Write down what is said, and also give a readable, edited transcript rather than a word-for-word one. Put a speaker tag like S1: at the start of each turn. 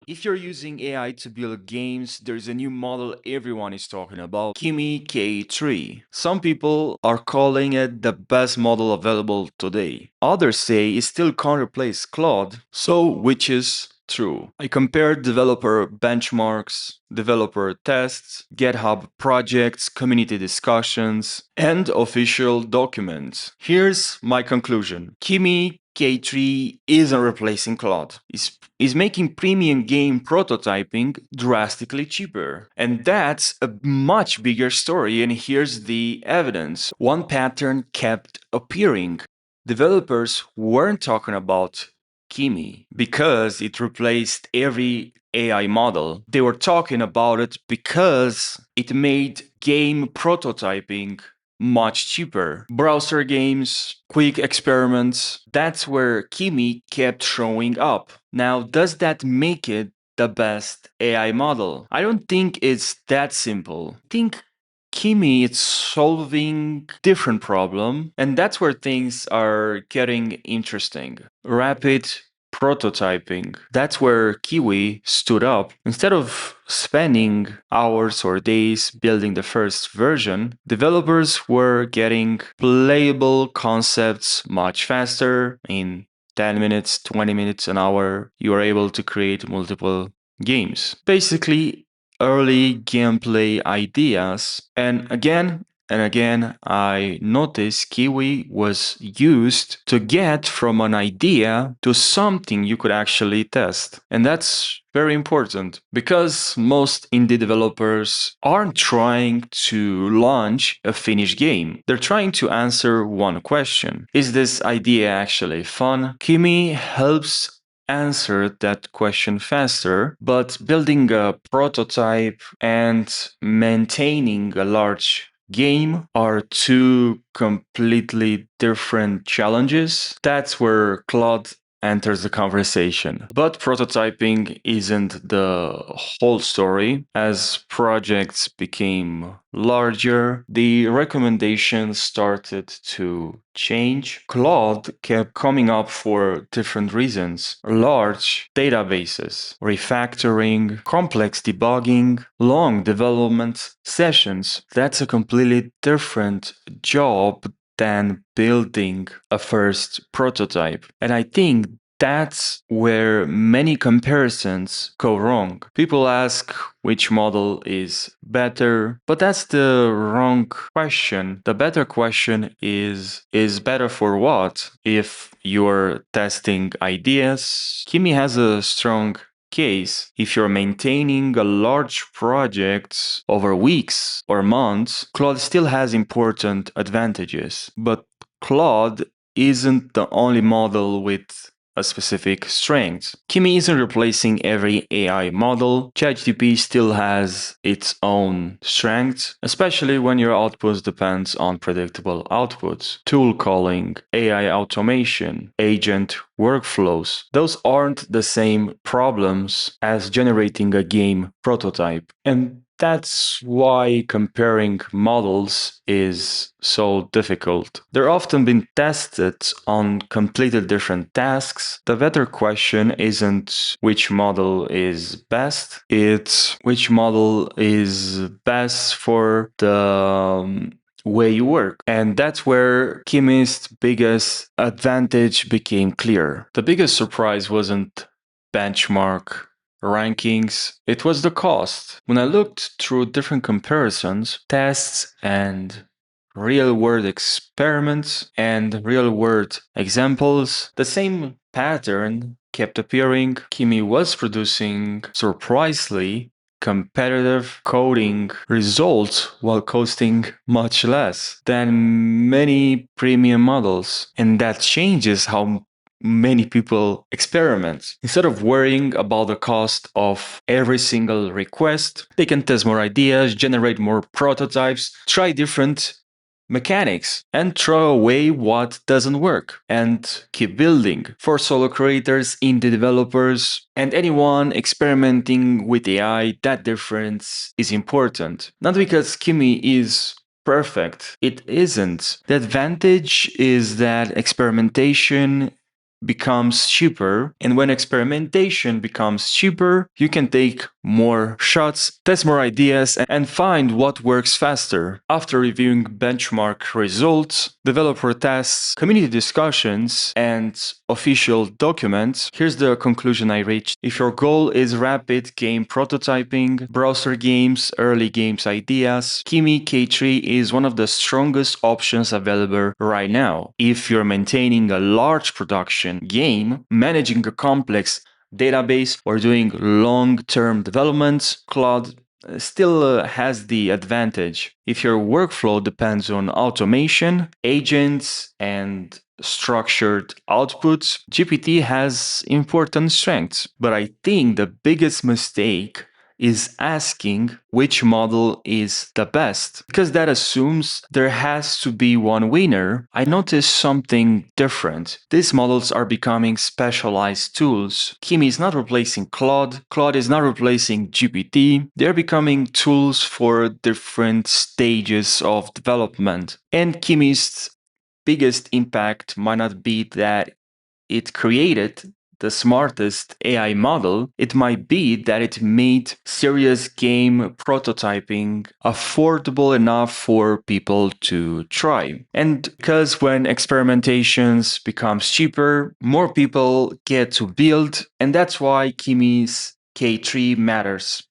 S1: If you're using AI to build games, there's a new model everyone is talking about, Kimi K3. Some people are calling it the best model available today. Others say it still can't replace Claude. So, which is true? I compared developer benchmarks, developer tests, GitHub projects, community discussions, and official documents. Here's my conclusion. Kimi K3 isn't replacing Claude. It's making premium game prototyping drastically cheaper. And that's a much bigger story, and here's the evidence. One pattern kept appearing. Developers weren't talking about Kimi because it replaced every AI model. They were talking about it because it made game prototyping much cheaper. Browser games, quick experiments, that's where Kimi kept showing up. Now, does that make it the best AI model? I don't think it's that simple. I think Kimi is solving different problem, and that's where things are getting interesting. Rapid prototyping. That's where Kiwi stood up. Instead of spending hours or days building the first version, developers were getting playable concepts much faster. In 10 minutes, 20 minutes, an hour, you are able to create multiple games. Basically, early gameplay ideas. And again, I noticed Kiwi was used to get from an idea to something you could actually test. And that's very important because most indie developers aren't trying to launch a finished game. They're trying to answer one question. Is this idea actually fun? Kimi helps answer that question faster, but building a prototype and maintaining a large game are two completely different challenges. That's where Claude enters the conversation. But prototyping isn't the whole story. As projects became larger, the recommendations started to change. Claude kept coming up for different reasons. Large databases, refactoring, complex debugging, long development sessions. That's a completely different job than building a first prototype. And I think that's where many comparisons go wrong. People ask which model is better, but that's the wrong question. The better question is better for what? If you're testing ideas, Kimi has a strong case. If you're maintaining a large project over weeks or months, Claude still has important advantages. But Claude isn't the only model with a specific strength. Kimi isn't replacing every AI model. ChatGPT still has its own strengths, especially when your output depends on predictable outputs. Tool calling, AI automation, agent workflows. Those aren't the same problems as generating a game prototype. And that's why comparing models is so difficult. They're often been tested on completely different tasks. The better question isn't which model is best, it's which model is best for the way you work. And that's where Kimi's biggest advantage became clear. The biggest surprise wasn't benchmark rankings, it was the cost. When I looked through different comparisons, tests, and real world experiments and real world examples, the same pattern kept appearing. Kimi was producing surprisingly competitive coding results while costing much less than many premium models. And that changes how many people experiment. Instead of worrying about the cost of every single request, they can test more ideas, generate more prototypes, try different mechanics, and throw away what doesn't work and keep building. For solo creators, indie developers, and anyone experimenting with AI, that difference is important. Not because Kimi is perfect, it isn't. The advantage is that experimentation becomes cheaper. And when experimentation becomes cheaper, you can take more shots, test more ideas, and find what works faster. After reviewing benchmark results, developer tests, community discussions, and official documents, here's the conclusion I reached. If your goal is rapid game prototyping, browser games, early games ideas, Kimi K3 is one of the strongest options available right now. If you're maintaining a large production game, managing a complex database, or doing long-term development, Claude still has the advantage. If your workflow depends on automation, agents, and structured outputs, GPT has important strengths. But I think the biggest mistake is asking which model is the best, because that assumes there has to be one winner. I noticed something different. These models are becoming specialized tools. Kimi is not replacing Claude, Claude is not replacing GPT. They're becoming tools for different stages of development. And Kimi's biggest impact might not be that it created the smartest AI model, it might be that it made serious game prototyping affordable enough for people to try. And because when experimentations becomes cheaper, more people get to build, and that's why Kimi's K3 matters.